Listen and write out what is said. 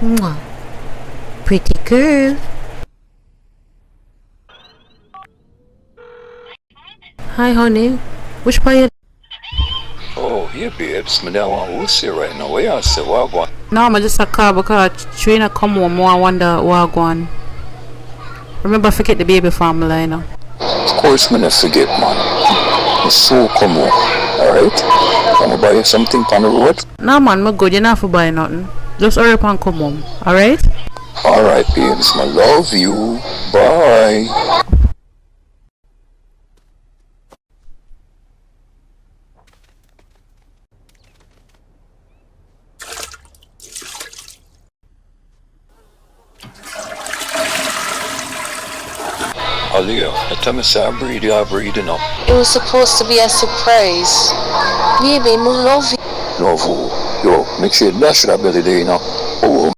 Mwah. Pretty girl. Hi, honey. Which part you... Oh, yeah, babes. Me don't want to see right now. Where you say what going? No, I'm just a car because Trina come home. I wonder what going. Remember, forget the baby family, you know. Of course, me not forget, man. Me so come home. Alright? Can I buy you something on the road? No, man, me good. You not have to buy nothing. Just hurry up and come home. Alright? Alright, babes. Me love you. Bye. Aaliyah, the time I say I breathe, you're breathing up. It was supposed to be a surprise. Baby, I love you. Love who? Yo, make sure you dash that belly there, you know.